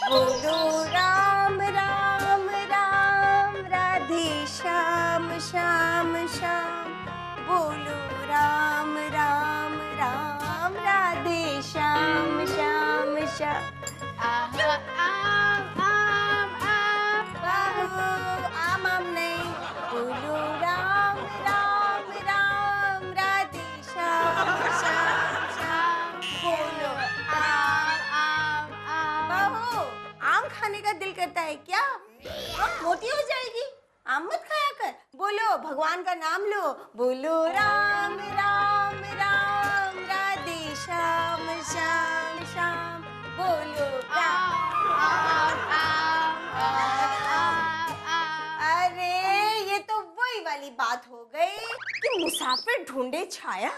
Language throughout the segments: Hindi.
बोलो राम राम राम राधे श्याम श्याम श्याम। बोलो राम राम राम राधे श्याम श्याम श्याम। आम आम आम आम बाबू आम नहीं, बोलो राम राम राम राधे श्याम श्याम श्याम। बोलो आम बहू, आम खाने का दिल करता है क्या? मोटी हो जाएगी, आम मत खाया कर। बोलो भगवान का नाम लो, बोलो राम राम राम राधे श्याम श्याम श्याम। बोलो अरे ये तो वही वाली बात हो गई कि मुसाफिर ढूंढे छाया,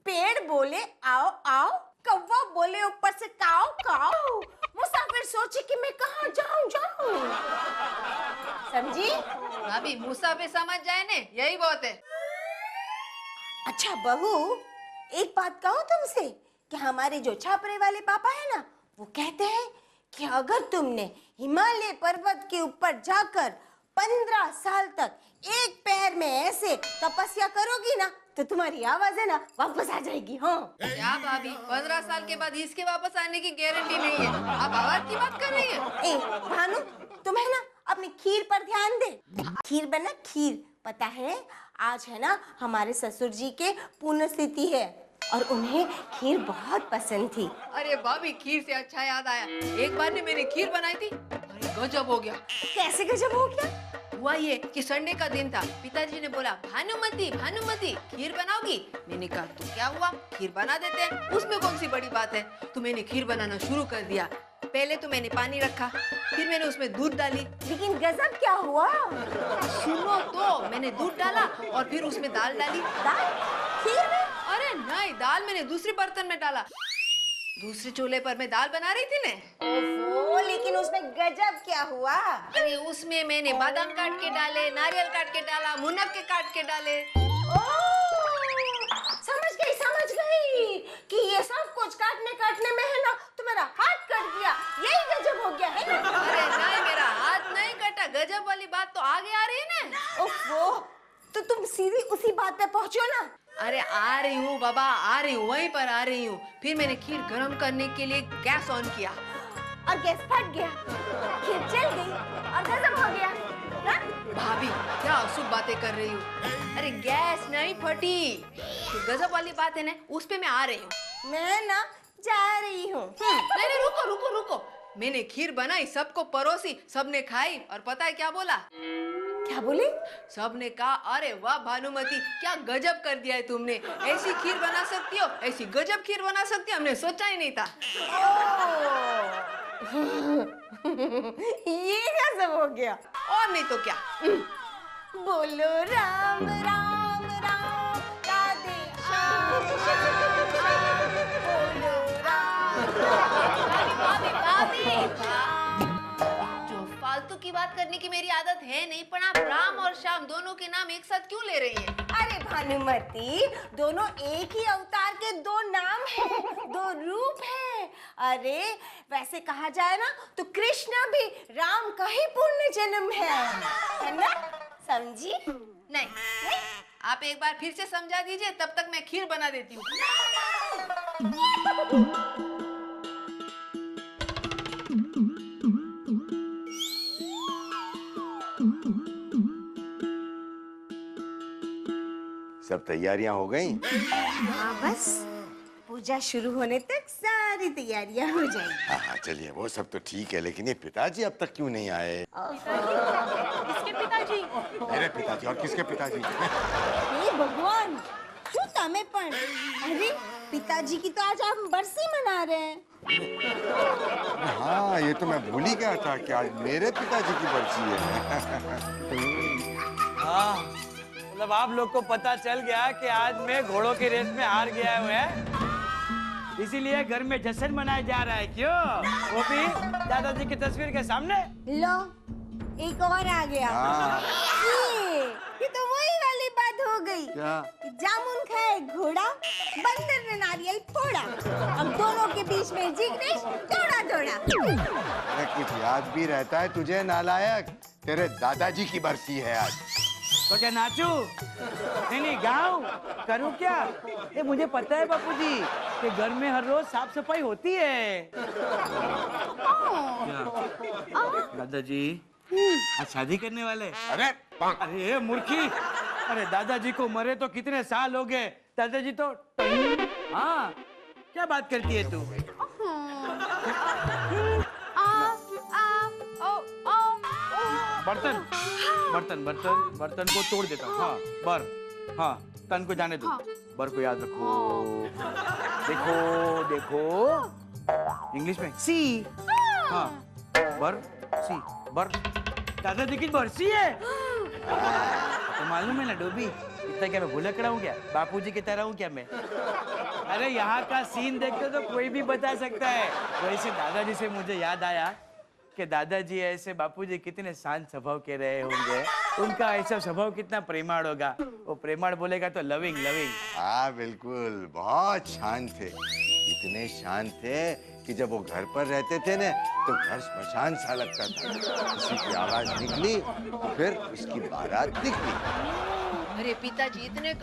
पेड़ बोले आओ आओ, कौवा बोले ऊपर से काओ काओ, मुसाफिर सोचे कि मैं कहाँ जाऊं जाऊं। समझी? भाभी मुसाफिर समझ जाए ने, यही बहुत है। अच्छा बहू, एक बात कहूं तुमसे कि हमारे जो छापरे वाले पापा है ना, वो कहते हैं कि अगर तुमने हिमालय पर्वत के ऊपर जाकर 15 साल तक एक पैर में ऐसे तपस्या करोगी ना, तो तुम्हारी आवाज है ना वापस आ जाएगी। हाँ क्या भाभी, 15 साल के बाद इसके वापस आने की गारंटी नहीं है। आप आवाज की बात कर रही है? ए भानु, तुम्हें ना अपनी खीर पर ध्यान दे। खीर बना, खीर। पता है आज है ना हमारे ससुर जी के पुण्यतिथि है और उन्हें खीर बहुत पसंद थी। अरे भाभी, खीर से अच्छा याद आया, एक बार ने मैंने खीर बनाई थी, अरे गजब हो गया। कैसे गजब हो गया? हुआ ये कि संडे का दिन था, पिताजी ने बोला भानुमति भानुमति खीर बनाओगी? मैंने कहा तो क्या हुआ, खीर बना देते हैं, उसमें कौन सी बड़ी बात है। तो मैंने खीर बनाना शुरू कर दिया। पहले तो मैंने पानी रखा, फिर मैंने उसमें दूध डाली। लेकिन गजब क्या हुआ? सुनो तो, मैंने दूध डाला और फिर उसमें दाल डाली। दाल खीर में? अरे नहीं, दाल मैंने दूसरे बर्तन में डाला। दूसरे चूल्हे पर मैं दाल बना रही थी ने। ओफो, लेकिन उसमें गजब क्या हुआ? अरे उसमें मैंने बादाम काट के डाले, नारियल काट के डाला, मुनक्के काट के डाले। समझ गई कि ये सब कुछ काटने में है ना तुम्हारा हाथ कट गया, यही गजब हो गया है ना? अरे नहीं, मेरा हाथ नहीं कटा, गजब वाली बात तो आगे आ रही है ना। ओफो, तो तुम सीधी उसी बात पे पहुंचो ना। अरे आ रही हूँ बाबा, आ रही हूँ, वहीं पर आ रही हूँ। फिर मैंने खीर गर्म करने के लिए गैस ऑन किया और गैस फट गया, खीर जल गई और गजब हो गया ना? भाभी क्या अशुभ बातें कर रही हूँ। अरे गैस नहीं फटी, तो गजब वाली बात है ना, उस पे मैं आ रही हूँ। मैं ना जा रही हूँ। नहीं रुको रुको रुको, मैंने खीर बनाई, सबको परोसी, सबने खाई और पता है क्या बोला? क्या बोले? सबने कहा अरे वाह भानुमति, क्या गजब कर दिया है तुमने, ऐसी खीर बना सकती हो, ऐसी गजब खीर बना सकती हो, हमने सोचा ही नहीं था। ये गजब हो गया। और नहीं तो क्या। बोलो राम राम राम राधे श्याम श्याम श्याम। बोलो राम जो फालतू की बात करने की मेरी आदत है नहीं, पर आप राम और श्याम दोनों के नाम एक साथ क्यों ले रही हैं? अरे भानुमति, दोनों एक ही अवतार के दो नाम हैं, दो रूप हैं। अरे वैसे कहा जाए ना तो कृष्ण भी राम का ही पूर्ण जन्म है ना? समझी? नहीं, आप एक बार फिर से समझा दीजिए, तब तक मैं खीर बना देती हूँ। सब तैयारियां हो गई? हाँ बस पूजा शुरू होने तक सारी तैयारियां हो जाएंगी। हाँ चलिए, वो सब तो ठीक है, लेकिन ये पिताजी अब तक क्यों नहीं आए? किसके पिताजी? मेरे पिताजी। और किसके पिताजी? हे भगवान, क्यों तमे पण? अरे पिताजी की तो आज हम बरसी मना रहे हैं। हाँ, ये तो मैं भूल ही गया था कि आज मेरे पिताजी की बरसी है। हाँ, मतलब आप लोग को पता चल गया कि आज मैं घोड़ों की रेस में हार गया हूँ है, इसीलिए घर में जश्न मनाया जा रहा है। क्यों? वो भी दादाजी की तस्वीर के सामने। लो, एक और आ गया। हाँ। ये तो वही वाली बात हो गई। गई क्या? कि जामुन खाए घोड़ा, बंदर ने नारियल फोड़ा, अब दोनों के बीच में जिग्नेश दौड़ा दौड़ा। अरे कुछ याद भी रहता है तुझे नालायक? तेरे दादाजी की बरसी है आज। तो क्या नाचूं? नहीं गाऊं? करूं क्या? ये मुझे पता है बापूजी कि घर में हर रोज साफ सफाई होती है। क्या? दादाजी आज शादी करने वाले? अरे अरे मूर्खी! अरे दादाजी को मरे तो कितने साल हो गए, दादाजी तो हाँ, क्या बात करती है तू? बर्तन बर्तन बर्तन बर्तन को तोड़ देता हूँ। हाँ हाँ, तन को जाने दो। बर को याद रखो। देखो देखो, इंग्लिश में सी। हाँ, बर सी, बर। दादाजी की बरसी है। तो मालूम है ना डोबी, इतना क्या मैं भुलक्कड़ा हूँ क्या? बापूजी की तरह हूँ क्या मैं? अरे यहाँ का सीन देखते तो कोई भी बता सकता है। वैसे दादाजी से मुझे याद आया कि दादाजी ऐसे बापूजी कितने शांत स्वभाव के रहे होंगे, उनका ऐसा स्वभाव कितना प्रेमाळ होगा। वो प्रेमाळ बोलेगा तो लविंग लविंग। हाँ बिल्कुल, बहुत शांत थे। इतने शांत थे कि जब वो घर पर रहते थे ना तो घर श्मशान सा लगता था। किसी की आवाज निकली तो फिर उसकी बारात निकली। अरे पिताजी इतने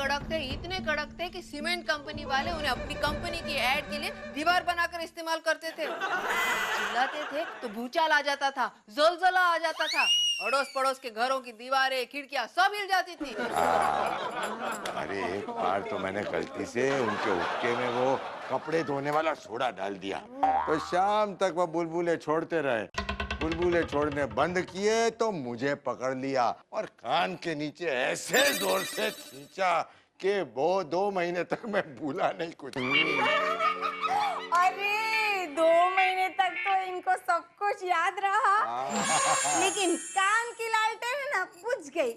कड़क थे कि सीमेंट कंपनी वाले उन्हें अपनी कंपनी की एड के लिए दीवार बनाकर इस्तेमाल करते थे। चिल्लाते थे तो भूचाल आ जाता था, ज़लज़ला आ जाता था, अड़ोस पड़ोस के घरों की दीवारें खिड़कियां सब हिल जाती थी। अरे एक बार तो मैंने गलती से उनके हुक्के में वो कपड़े धोने वाला सोडा डाल दिया, तो शाम तक वो बुलबुले छोड़ते रहे। बुलबुले छोड़ने बंद किए तो मुझे पकड़ लिया और कान के नीचे ऐसे जोर से खींचा कि वो 2 महीने तक मैं भूला नहीं कुछ। अरे 2 महीने तक तो इनको सब कुछ याद रहा, लेकिन कान की लालटेन है ना बुझ गई।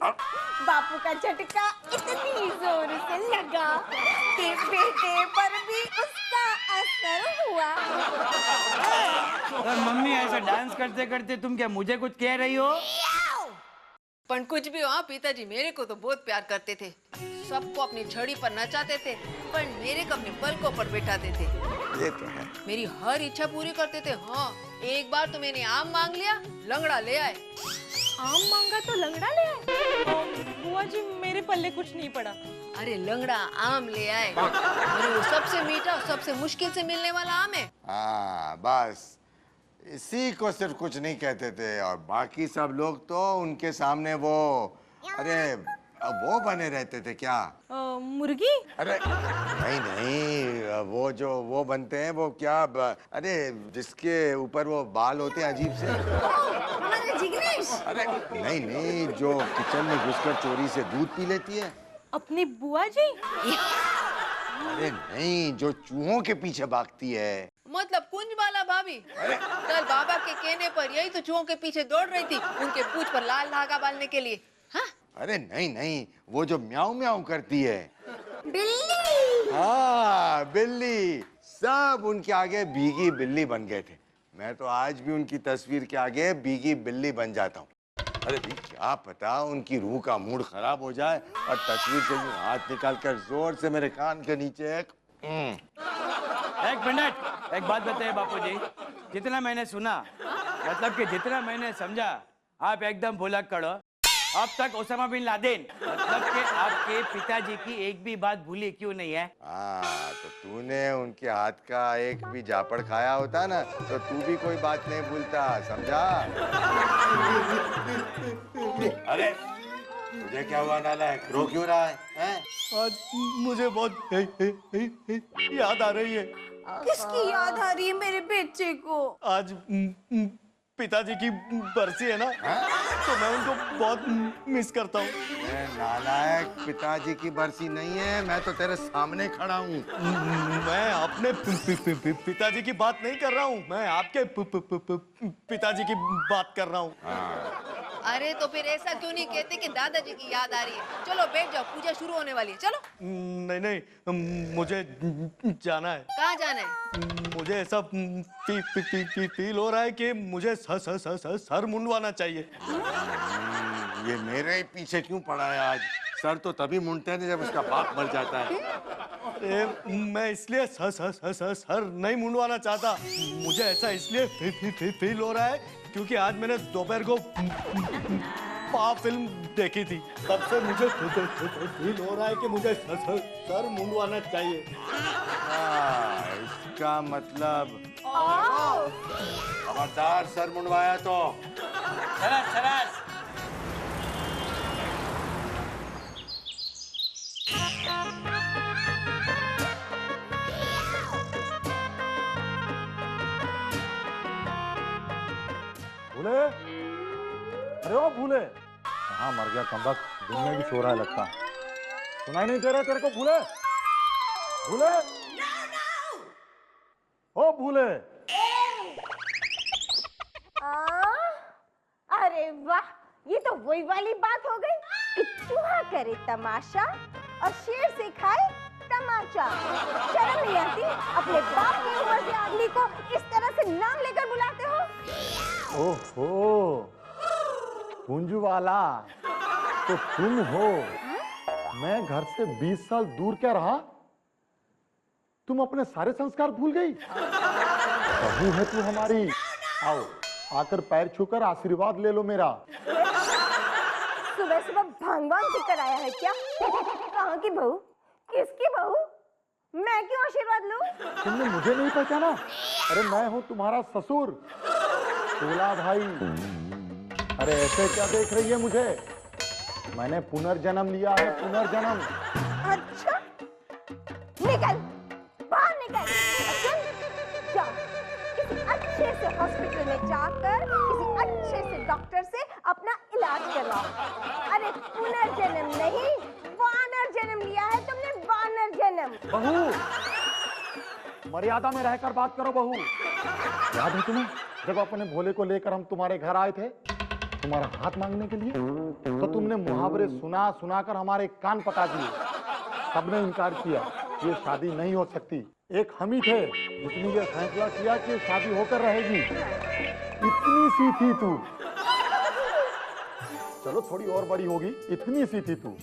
बापू का झटका इतनी जोर से लगा कि बेटे पर भी उसका असर हुआ। और मम्मी ऐसा डांस करते करते तुम क्या मुझे कुछ कह रही हो? पर कुछ भी हो, हाँ पिताजी मेरे को तो बहुत प्यार करते थे। सबको अपनी छड़ी पर नचाते थे, पर मेरे को अपने पलकों पर बैठाते थे। ये तो है। मेरी हर इच्छा पूरी करते थे। हाँ, एक बार तो मैंने आम मांग लिया, लंगड़ा ले आए। आम मांगा तो लंगड़ा ले आए? बुआ जी मेरे पल्ले कुछ नहीं पड़ा। अरे लंगड़ा आम ले आए। अरे वो सबसे मीठा, सबसे मुश्किल से मिलने वाला आम है। हाँ बस इसी को सिर्फ कुछ नहीं कहते थे, और बाकी सब लोग तो उनके सामने वो अरे वो बने रहते थे। क्या? मुर्गी? अरे नहीं नहीं, वो जो वो बनते हैं वो क्या अरे जिसके ऊपर वो बाल होते हैं अजीब से। हमारा जिग्नेश। अरे नहीं नहीं, जो किचन में घुसकर चोरी से दूध पी लेती है। अपनी बुआ जी? अरे नहीं, जो चूहों के पीछे भागती है। मतलब कुंजबाला भाभी। कल बाबा के कहने पर यही तो चूहों के पीछे दौड़ रही थी, उनके पूंछ पर लाल धागा बांधने के लिए। हाँ? अरे नहीं नहीं, वो जो म्याऊं म्याऊं करती है। बिल्ली। हाँ बिल्ली। सब उनके आगे भीगी बिल्ली बन गए थे। मैं तो आज भी उनकी तस्वीर के आगे भीगी बिल्ली बन जाता हूँ। अरे भी क्या पता उनकी रूह का मूड खराब हो जाए और तस्वीर से यूं हाथ निकालकर जोर से मेरे कान के नीचे एक मिनट, एक बात बताइए बापूजी, जितना मैंने सुना, मतलब कि जितना मैंने समझा, आप एकदम भुलक्कड़ हो। अब तक ओसामा बिन लादेन, मतलब कि आपके पिताजी की एक भी बात भूली क्यों नहीं है? हाँ तो तूने उनके हाथ का एक भी जापड़ खाया होता ना तो तू भी कोई बात नहीं भूलता, समझा? अरे तुझे क्या हुआ नालायक, रो क्यों रहा है? आज मुझे बहुत याद आ रही है। किसकी याद आ रही है मेरे बेटे को? आज पिताजी की बरसी है ना, तो मैं उनको बहुत मिस करता हूँ। नालायक, पिताजी की बरसी नहीं है, मैं तो तेरे सामने खड़ा हूँ। मैं अपने पिताजी की बात नहीं कर रहा हूँ, मैं आपके पिताजी की बात कर रहा हूँ। अरे तो फिर ऐसा क्यों नहीं कहते कि दादाजी की याद आ रही है? चलो बैठ जाओ, पूजा शुरू होने वाली है। चलो। नहीं नहीं, मुझे जाना है। कहाँ जाना है? मुझे ऐसा फील हो रहा है कि मुझे सर मुंडवाना चाहिए। ये मेरे ही पीछे क्यों पड़ा है आज? सर तो तभी मुंडते हैं जब उसका बाप मर जाता है। मैं इसलिए सर नहीं मुंडवाना चाहता। मुझे ऐसा इसलिए फील हो रहा है क्योंकि आज मैंने दोपहर को फिल्म देखी थी, तब से मुझे फील हो रहा है कि मुझे सर मुंडवाना चाहिए। इसका मतलब खबरदार सर मुंडवाया तो। सरस सरस। भूले, अरे ओ भूले, कहाँ मर गया कमबख्त, दिन में भी सो रहा है लगता। सुनाई नहीं दे रहा तेरे को भूले? भूले, ओ भूले। अरे वाह, ये तो वही वाली बात हो गई कि चूहा करे तमाशा और शेर से खाए तमाचा। शर्म नहीं आती? अपने बाप की उम्र के आदमी को इस तरह से नाम लेकर बुलाते हो? ओहो, कुंजू वाला तो तुम हो। मैं घर से 20 साल दूर क्या रहा, तुम अपने सारे संस्कार भूल गई। बहू है तू हमारी, आओ आकर पैर छूकर आशीर्वाद ले लो मेरा। सुबह सुबह भांग भांग पीकर आया है क्या? कहाँ की बहू? किसकी बहू? मैं क्यों आशीर्वाद लूं? तुमने मुझे नहीं पहचाना? अरे मैं हूँ तुम्हारा ससुर, तोला भाई। अरे ऐसे क्या देख रही है मुझे? मैंने पुनर्जन्म लिया है, पुनर्जन्म। अच्छा, निकल बाहर निकल। जाओ किसी अच्छे से हॉस्पिटल में जाकर किसी अच्छे से डॉक्टर से अपना इलाज करवाओ। अरे पुनर्जन्म नहीं, वानर जन्म लिया है तुमने, वानर जन्म। बहू, मर्यादा में रहकर बात करो बहू। याद है तुम्हें जब अपने भोले को लेकर हम तुम्हारे घर आए थे तुम्हारा हाथ मांगने के लिए, तो तुमने मुहावरे सुना सुनाकर हमारे कान पका दिए। सबने इनकार किया, ये शादी नहीं हो सकती। एक हम ही थे जिसने ये फैसला किया कि शादी होकर रहेगी। इतनी सी थी तू, चलो थोड़ी और बड़ी होगी, इतनी सी थी तू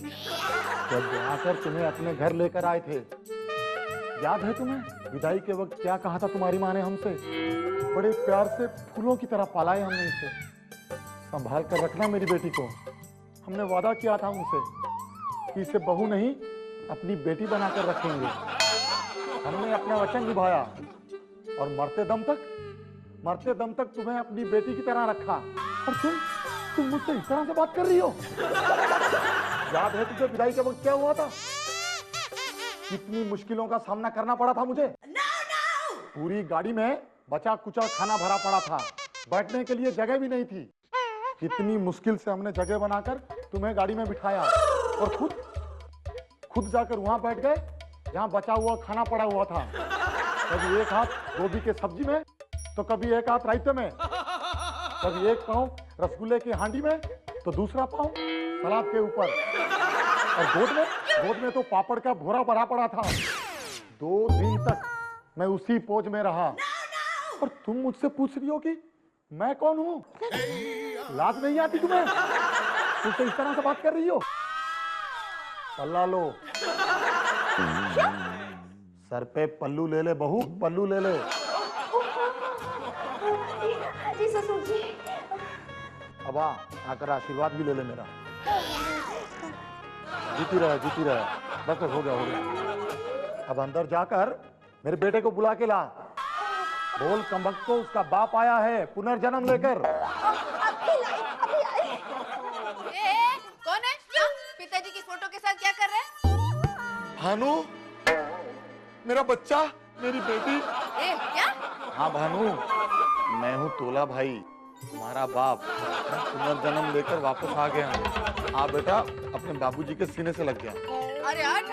जब आकर तुम्हें अपने घर लेकर आए थे। याद है तुम्हें विदाई के वक्त क्या कहा था तुम्हारी माँ ने हमसे? बड़े प्यार से फूलों की तरह पाला है हमने इसे, संभाल कर रखना मेरी बेटी को। हमने वादा किया था उनसे कि इसे बहू नहीं अपनी बेटी बनाकर रखेंगे। हमने अपना वचन निभाया और मरते दम तक तुम्हें अपनी बेटी की तरह रखा। और तुम मुझसे इस तरह से बात कर रही हो? याद है तुझे विदाई के वक्त क्या हुआ था? कितनी मुश्किलों का सामना करना पड़ा था मुझे। पूरी गाड़ी में बचा कुचा खाना भरा पड़ा था, बैठने के लिए जगह भी नहीं थी। कितनी मुश्किल से हमने जगह बनाकर तुम्हें गाड़ी में बिठाया और खुद जाकर वहां बैठ गए जहां बचा हुआ खाना पड़ा हुआ था। कभी एक हाथ गोभी के सब्जी में, तो कभी एक हाथ रायते में, कभी एक पाँव रसगुल्ले की हांडी में, तो दूसरा पाँव सलाद के ऊपर। और गोद में तो पापड़ का भोरा भरा पड़ा था। 2 दिन तक मैं उसी पोज में रहा। और तुम मुझसे पूछ रही हो कि मैं कौन हूं? लाज नहीं आती तुम्हें? तुमसे इस तरह से बात कर रही हो? पल्ला लो, सर पे पल्लू ले ले बहू, पल्लू ले ले। जी ससुर जी। अब आकर आशीर्वाद भी ले ले मेरा। जीती रहे। बस हो गया। अब अंदर जाकर मेरे बेटे को बुला के ला। बोल कमबख्त को उसका बाप आया है पुनर्जन्म लेकर। कौन है? हाँ? पिताजी की फोटो के साथ क्या कर रहे हैं? भानु, मेरा बच्चा, मेरी बेटी। क्या? हाँ भानु, मैं हूँ तोला भाई, तुम्हारा बाप। मैं पुनर्जन्म लेकर वापस आ गया। हाँ बेटा, अपने बाबूजी के सीने से लग गया। अरे हट,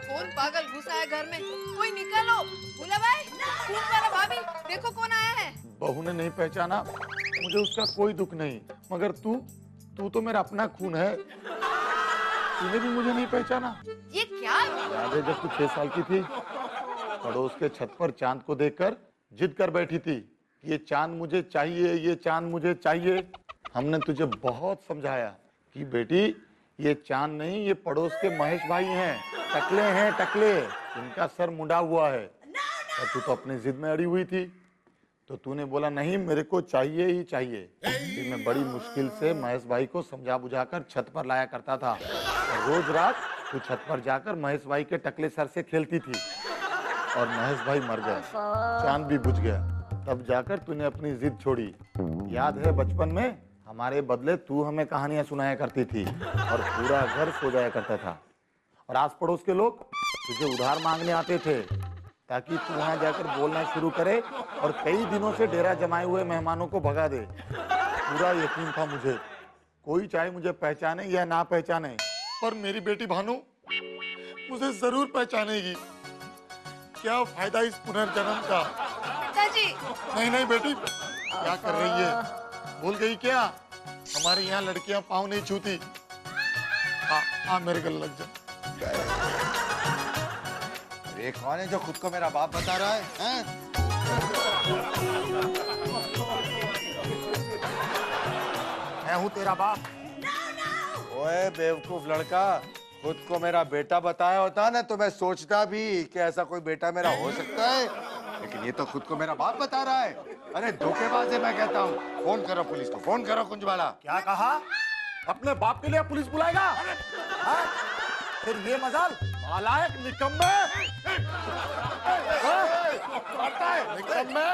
कौन पागल घुसा है घर में? कोई निकालो। भूला भाई, खून वाला भाभी, देखो कौन आया है। बहू ने नहीं पहचाना, मुझे उसका कोई दुख नहीं, मगर तू तो मेरा अपना खून है। तूने भी मुझे नहीं पहचाना। ये क्या? याद है जब तू 6 साल की थी, पड़ोस के छत पर चांद को देखकर जिद कर बैठी थी, ये चांद मुझे चाहिए, ये चांद मुझे चाहिए। हमने तुझे बहुत समझाया कि बेटी ये चांद नहीं, ये पड़ोस के महेश भाई हैं, टकले हैं टकले, इनका सर मुंडा हुआ है। और तू तो अपनी जिद में अड़ी हुई थी, तो तूने बोला नहीं मेरे को चाहिए ही चाहिए। फिर मैं बड़ी मुश्किल से महेश भाई को समझा बुझाकर छत पर लाया करता था, और रोज रात तू छत पर जाकर महेश भाई के टकले सर से खेलती थी, और महेश भाई मर गए, चांद भी बुझ गया। तब जाकर तूने अपनी जिद छोड़ी। याद है बचपन में हमारे बदले तू हमें कहानियां सुनाया करती थी, और पूरा घर सो जाया करता था, और आस पड़ोस के लोग तुझे उधार मांगने आते थे, ताकि तू वहां जाकर बोलना शुरू करे और कई दिनों से डेरा जमाए हुए मेहमानों को भगा दे। पूरा यकीन था मुझे, कोई चाहे मुझे पहचाने या ना पहचाने, पर मेरी बेटी भानु मुझे जरूर पहचानेगी। क्या फायदा इस पुनर्जन्म का। पिताजी नहीं नहीं बेटी, क्या कर रही है? भूल गई क्या? हमारे यहाँ लड़कियां पाँव नहीं छूती। आ मेरे गले लग जा। ये कौन है जो खुद को मेरा बाप बता रहा है, हैं? मैं हूँ तेरा बाप। ओए बेवकूफ लड़का, खुद को मेरा बेटा बताया होता ना तो मैं सोचता भी कि ऐसा कोई बेटा मेरा हो सकता है, लेकिन ये तो खुद को मेरा बाप बता रहा है। अरे धोखेबाज है, मैं कहता हूँ। फोन करो पुलिस को, फोन करो कुंजवाला। क्या कहा? अपने बाप के लिए पुलिस बुलाएगा? हाँ? फिर ये मजाल, नालायक निकम्मे। करता है निकम्मे?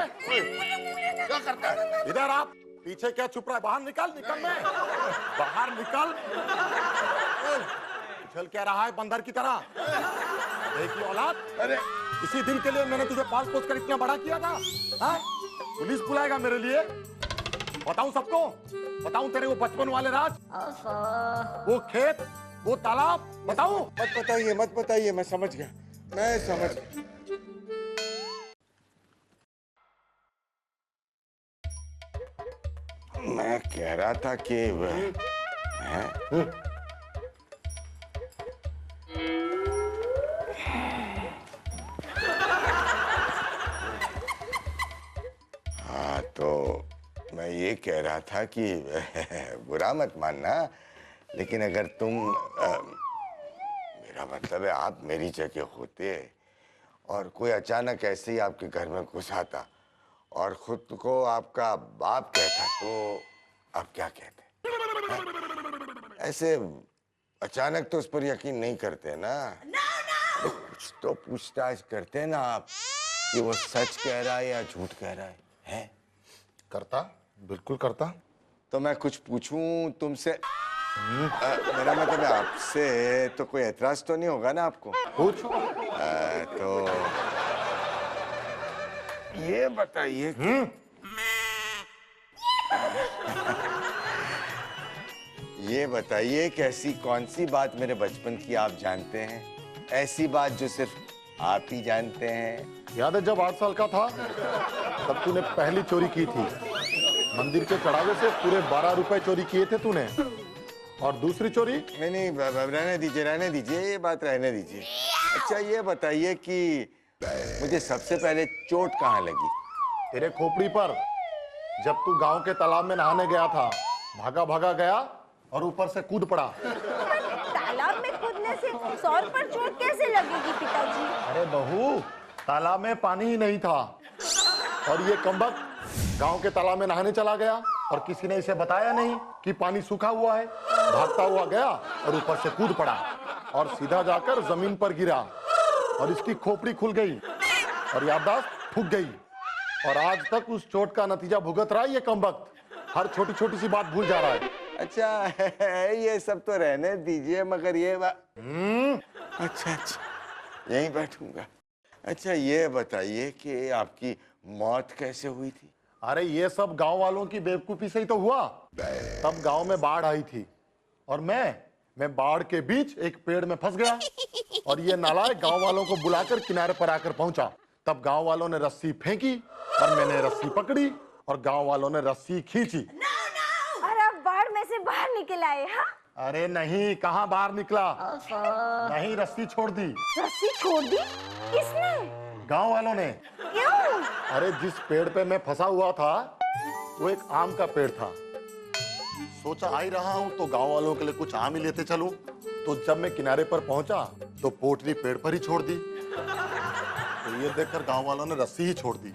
क्या करता है? इधर आप, पीछे क्या छुप रहा है? बाहर निकल निकम्मे, बाहर निकल। चल क्या रहा है बंदर की तरह? देख लो औलाद, अरे इसी दिन के लिए मैंने तुझे पाल पोस कर इतना बड़ा किया था। हाँ? पुलिस बुलाएगा मेरे लिए? बताऊं सबको? बताऊं तेरे वो बचपन वाले राज, वो खेत, वो तालाब, बताऊं? मत बताइए, मैं समझ गया, मैं समझ गया। मैं कह रहा था कि हाँ, तो मैं ये कह रहा था कि बुरा मत मानना, लेकिन अगर तुम मेरा मतलब है आप मेरी जगह होते और कोई अचानक ऐसे ही आपके घर में घुस आता और खुद को आपका बाप कहता, तो आप क्या कहते? ऐसे अचानक तो उस पर यकीन नहीं करते ना। कुछ तो पूछताछ करते ना आप कि वो सच कह रहा है या झूठ कह रहा है? करता, बिल्कुल करता। तो मैं कुछ पूछूं तुमसे? मेरा मतलब है आपसे, तो कोई एतराज तो नहीं होगा ना आपको? पूछ। तो ये बताइए कि ये बताइए कि ऐसी कौन सी बात मेरे बचपन की आप जानते हैं, ऐसी बात जो सिर्फ आप ही जानते हैं? याद है जब 8 साल का था तब तूने पहली चोरी की थी। मंदिर के चढ़ावे से पूरे 12 रुपए चोरी किए थे तूने। और दूसरी चोरी? नहीं, रहने दीजिए, ये बात रहने दीजिए। अच्छा ये बताइए कि मुझे सबसे पहले चोट कहाँ लगी? तेरे खोपड़ी पर, जब तू गांव के तालाब में नहाने गया था। भागा भागा गया और ऊपर से कूद पड़ा। तालाब में कूदने से सौर पर चोट कैसे लगेगी पिताजी? अरे बहू, तालाब में पानी ही नहीं था, और ये कमबख्त गांव के तालाब में नहाने चला गया और किसी ने इसे बताया नहीं कि पानी सूखा हुआ है। भागता हुआ गया और ऊपर से कूद पड़ा और सीधा जाकर जमीन पर गिरा और इसकी खोपड़ी खुल गई और याददाश्त फूक गई, और आज तक उस चोट का नतीजा भुगत रहा है ये कमबख्त। हर छोटी छोटी सी बात भूल जा रहा है। अच्छा ये सब तो रहने दीजिए, मगर ये बात अच्छा यहीं बैठूंगा। अच्छा ये बताइए कि आपकी मौत कैसे हुई थी? अरे ये सब गांव वालों की बेवकूफी से ही तो हुआ। तब गांव में बाढ़ आई थी और मैं बाढ़ के बीच एक पेड़ में फंस गया, और ये नालायक गांव वालों को बुलाकर किनारे पर आकर पहुंचा। तब गांव वालों ने रस्सी फेंकी और मैंने रस्सी पकड़ी और गांव वालों ने रस्सी खींची। और आप बाढ़ में से बाहर निकल आए? हाँ? अरे नहीं, कहाँ बाहर निकला, नहीं रस्सी छोड़ दी। रस्सी छोड़ दी? किसने? गांव वालों ने। क्यों? अरे जिस पेड़ पे मैं फंसा हुआ था वो एक आम का पेड़ था। सोचा आ ही रहा हूँ तो गांव वालों के लिए कुछ आम ही लेते चलूं। तो जब मैं किनारे पर पहुंचा तो पोटली पेड़ पर ही छोड़ दी। तो ये देखकर गांव वालों ने रस्सी ही छोड़ दी।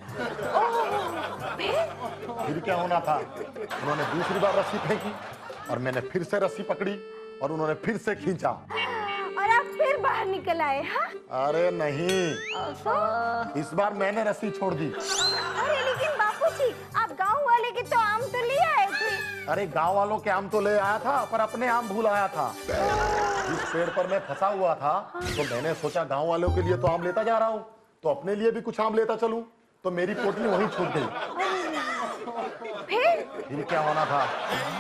फिर क्या होना था, उन्होंने दूसरी बार रस्सी फेंकी और मैंने फिर से रस्सी पकड़ी और उन्होंने फिर से खींचा और आप फिर बाहर निकल आए। हाँ? अरे नहीं, इस बार मैंने रस्सी छोड़ दी। अरे लेकिन बापूजी, आप गांव वाले के तो आम तो ले आए थे। अरे गांव वालों के आम तो ले आया था, पर अपने आम भूल आया था। जिस पेड़ पर मैं फंसा हुआ था तो मैंने सोचा गांव वालों के लिए तो आम लेता जा रहा हूँ, तो अपने लिए भी कुछ आम लेता चलूं। तो मेरी पोटली वहीं छूट गई। फिर क्या होना था,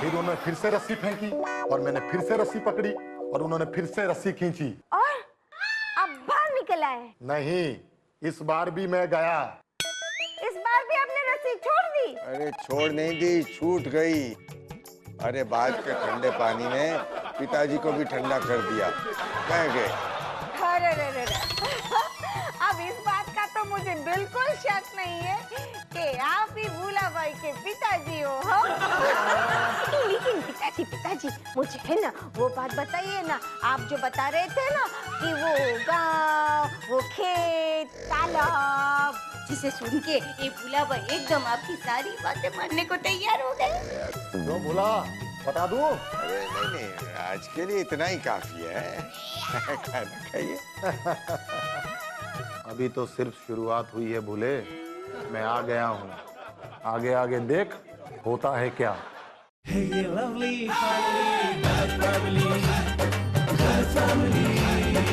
फिर उन्होंने फिर से रस्सी फेंकी और मैंने फिर से रस्सी पकड़ी और उन्होंने फिर से रस्सी खींची और अब बाहर निकल आए। नहीं, इस बार भी मैं गया। इस बार भी आपने रस्सी छोड़ दी। अरे छोड़ नहीं दी, छूट गई। अरे बाद के ठंडे पानी ने पिताजी को भी ठंडा कर दिया। कह गए अरे रे रे रे। अब इस बात का तो मुझे बिल्कुल शक नहीं है कि आप ही भूला भाई के पिताजी हो। लेकिन पिताजी मुझे है ना वो बात बताइए ना, आप जो बता रहे थे ना कि वो गांव, वो खेत, तालाब, जिसे सुन के ये भूला भाई एकदम आपकी सारी बातें मानने को तैयार हो गए। जो भूला बता दूं? अरे नहीं, आज के लिए इतना ही काफी है। खाना खाइए। अभी तो सिर्फ शुरुआत हुई है भूले, मैं आ गया हूँ। आगे आगे देख होता है क्या। Hey, lovely family, bad family, good family.